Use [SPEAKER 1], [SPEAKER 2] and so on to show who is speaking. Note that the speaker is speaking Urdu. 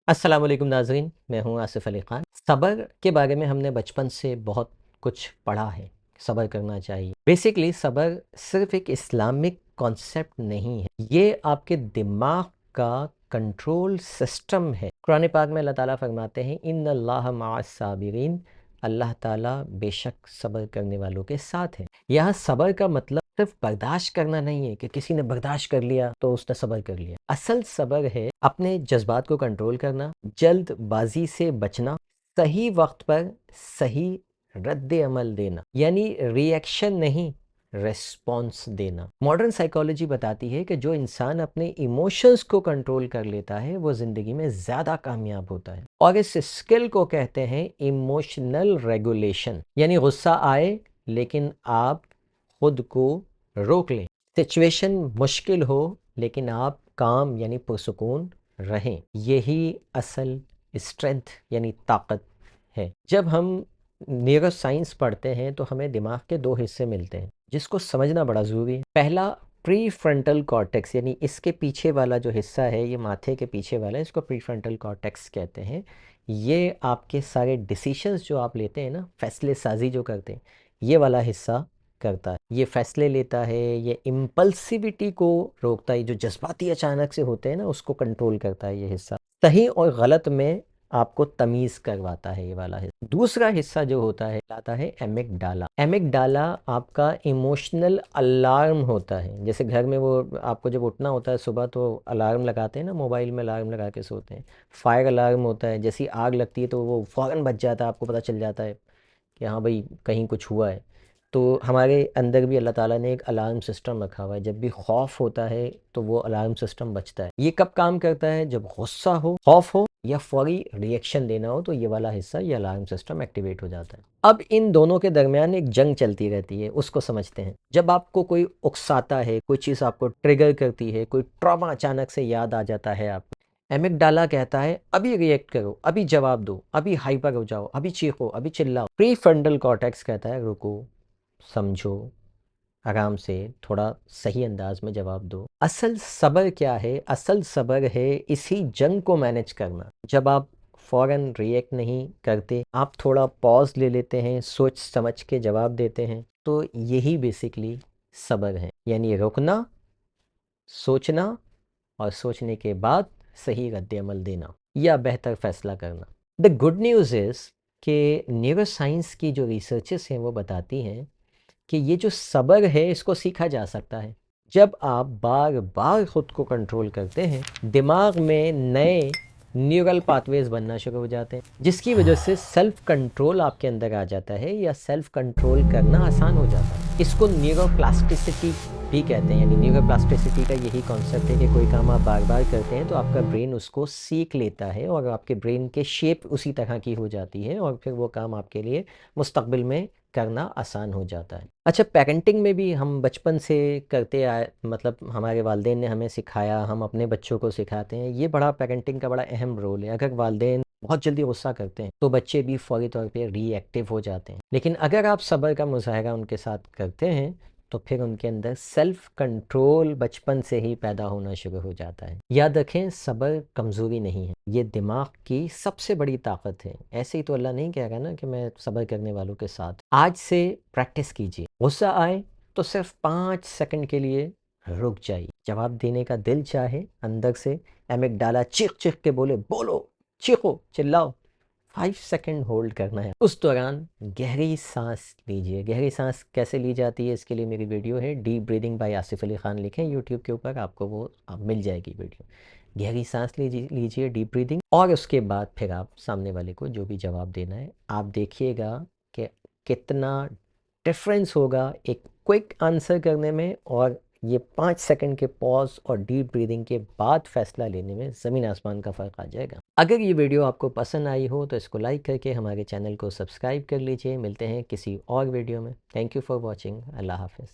[SPEAKER 1] السلام علیکم ناظرین، میں ہوں آصف علی خان۔ صبر کے بارے میں ہم نے بچپن سے بہت کچھ پڑھا ہے، صبر کرنا چاہیے۔ بیسیکلی صبر صرف ایک اسلامک کانسیپٹ نہیں ہے، یہ آپ کے دماغ کا کنٹرول سسٹم ہے۔ قرآن پاک میں اللہ تعالیٰ فرماتے ہیں ان اللہ مع الصابرین، اللہ تعالیٰ بے شک صبر کرنے والوں کے ساتھ ہے۔ یہاں صبر کا مطلب صرف برداشت کرنا نہیں ہے کہ کسی نے برداشت کر لیا تو اس نے صبر کر لیا۔ اصل صبر ہے اپنے جذبات کو کنٹرول کرنا، جلد بازی سے بچنا، صحیح وقت پر صحیح رد عمل دینا، یعنی ری ایکشن نہیں، ریسپانس دینا۔ ماڈرن سائیکالوجی بتاتی ہے کہ جو انسان اپنے ایموشنز کو کنٹرول کر لیتا ہے وہ زندگی میں زیادہ کامیاب ہوتا ہے، اور اس اسکل کو کہتے ہیں ایموشنل ریگولیشن، یعنی غصہ آئے لیکن آپ خود کو روک لیں، سچویشن مشکل ہو لیکن آپ کام یعنی پرسکون رہیں۔ یہی اصل اسٹرینتھ یعنی طاقت ہے۔ جب ہم نیورو سائنس پڑھتے ہیں تو ہمیں دماغ کے دو حصے ملتے ہیں جس کو سمجھنا بڑا ضروری ہے۔ پہلا پری فرنٹل کارٹیکس، یعنی اس کے پیچھے والا جو حصہ ہے، یہ ماتھے کے پیچھے والا ہے، اس کو پری فرنٹل کارٹیکس کہتے ہیں۔ یہ آپ کے سارے ڈیسیشنز جو آپ لیتے ہیں نا، فیصلے سازی جو کرتے ہیں، یہ والا حصہ کرتا ہے۔ یہ فیصلے لیتا ہے، یہ امپلسیوٹی کو روکتا ہے، جو جذباتی اچانک سے ہوتے ہیں نا اس کو کنٹرول کرتا ہے یہ حصہ۔ صحیح اور غلط میں آپ کو تمیز کرواتا ہے یہ والا حصہ۔ دوسرا حصہ جو ہوتا ہے لاتا ہے ایمگڈالا۔ ایمگڈالا آپ کا ایموشنل الارم ہوتا ہے۔ جیسے گھر میں وہ آپ کو جب اٹھنا ہوتا ہے صبح تو الارم لگاتے ہیں نا، موبائل میں الارم لگا کے سوتے ہیں۔ فائر الارم ہوتا ہے، جیسی آگ لگتی ہے تو وہ فوراً بچ جاتا ہے، آپ کو پتہ چل جاتا ہے کہ ہاں بھئی کہیں کچھ ہوا ہے۔ تو ہمارے اندر بھی اللہ تعالیٰ نے ایک الارم سسٹم رکھا ہوا ہے، جب بھی خوف ہوتا ہے تو وہ الارم سسٹم بچتا ہے۔ یہ کب کام کرتا ہے؟ جب غصہ ہو، خوف ہو یا فوری ری ایکشن دینا ہو تو یہ والا حصہ، یہ الارم سسٹم ایکٹیویٹ ہو جاتا ہے۔ اب ان دونوں کے درمیان ایک جنگ چلتی رہتی ہے، اس کو سمجھتے ہیں۔ جب آپ کو کوئی اکساتا ہے، کوئی چیز آپ کو ٹریگر کرتی ہے، کوئی ٹراما اچانک سے یاد آ جاتا ہے آپ کو، ایمگڈالا کہتا ہے ابھی ری ایکٹ کرو، ابھی جواب دو، ابھی ہائپر ہو جاؤ، ابھی چیخو، ابھی چلاؤ۔ پری فرنٹل کارٹیکس کہتا ہے رکو، سمجھو، آرام سے، تھوڑا صحیح انداز میں جواب دو۔ اصل صبر کیا ہے؟ اصل صبر ہے اسی جنگ کو مینج کرنا۔ جب آپ فوراً ری ایکٹ نہیں کرتے، آپ تھوڑا پاز لے لیتے ہیں، سوچ سمجھ کے جواب دیتے ہیں، تو یہی بیسیکلی صبر ہے، یعنی رکنا، سوچنا، اور سوچنے کے بعد صحیح رد عمل دینا یا بہتر فیصلہ کرنا۔ دا گڈ نیوز از کہ نیورو سائنس کی جو ریسرچز ہیں وہ بتاتی ہیں کہ یہ جو صبر ہے اس کو سیکھا جا سکتا ہے۔ جب آپ بار بار خود کو کنٹرول کرتے ہیں، دماغ میں نئے نیورل پاتھ ویز بننا شروع ہو جاتے ہیں، جس کی وجہ سے سیلف کنٹرول آپ کے اندر آ جاتا ہے، یا سیلف کنٹرول کرنا آسان ہو جاتا ہے۔ اس کو نیورو پلاسٹیسٹی بھی کہتے ہیں، یعنی نیورو پلاسٹیسٹی کا یہی کانسیپٹ ہے کہ کوئی کام آپ بار بار کرتے ہیں تو آپ کا برین اس کو سیکھ لیتا ہے، اور آپ کے برین کے شیپ اسی طرح کی ہو جاتی ہے، اور پھر وہ کام آپ کے لیے مستقبل میں کرنا آسان ہو جاتا ہے۔ اچھا، پیرنٹنگ میں بھی ہم بچپن سے کرتے آئے، مطلب ہمارے والدین نے ہمیں سکھایا، ہم اپنے بچوں کو سکھاتے ہیں، یہ بڑا پیرنٹنگ کا بڑا اہم رول ہے۔ اگر والدین بہت جلدی غصہ کرتے ہیں تو بچے بھی فوری طور پہ ری ایکٹیو ہو جاتے ہیں، لیکن اگر آپ صبر کا مظاہرہ ان کے ساتھ کرتے ہیں تو پھر ان کے اندر سیلف کنٹرول بچپن سے ہی پیدا ہونا شروع ہو جاتا ہے۔ یاد رکھیں، صبر کمزوری نہیں ہے، یہ دماغ کی سب سے بڑی طاقت ہے۔ ایسے ہی تو اللہ نہیں کہہ رہا نا کہ میں صبر کرنے والوں کے ساتھ۔ آج سے پریکٹس کیجیے، غصہ آئے تو صرف 5 سیکنڈ کے لیے رک جائیے، جواب دینے کا دل چاہے اندر سے ایمگڈالا چیخ چیخ کے بولے، بولو، چیخو، چلاؤ، 5 سیکنڈ ہولڈ کرنا ہے۔ اس دوران گہری سانس لیجئے۔ گہری سانس کیسے لی جاتی ہے اس کے لیے میری ویڈیو ہے، deep breathing by Asif Ali Khan, لکھیں یوٹیوب کے اوپر، آپ کو وہ مل جائے گی ویڈیو۔ گہری سانس لیجئے، ڈیپ بریدنگ، اور اس کے بعد پھر آپ سامنے والے کو جو بھی جواب دینا ہے، آپ دیکھیے گا کہ کتنا ڈفرینس ہوگا ایک کوئک آنسر کرنے میں اور یہ 5 سیکنڈ کے پاز اور ڈیپ بریدنگ کے بعد فیصلہ لینے میں زمین آسمان کا فرق آ جائے گا۔ اگر یہ ویڈیو آپ کو پسند آئی ہو تو اس کو لائک کر کے ہمارے چینل کو سبسکرائب کر لیجئے۔ ملتے ہیں کسی اور ویڈیو میں۔ Thank you for watching. اللہ حافظ۔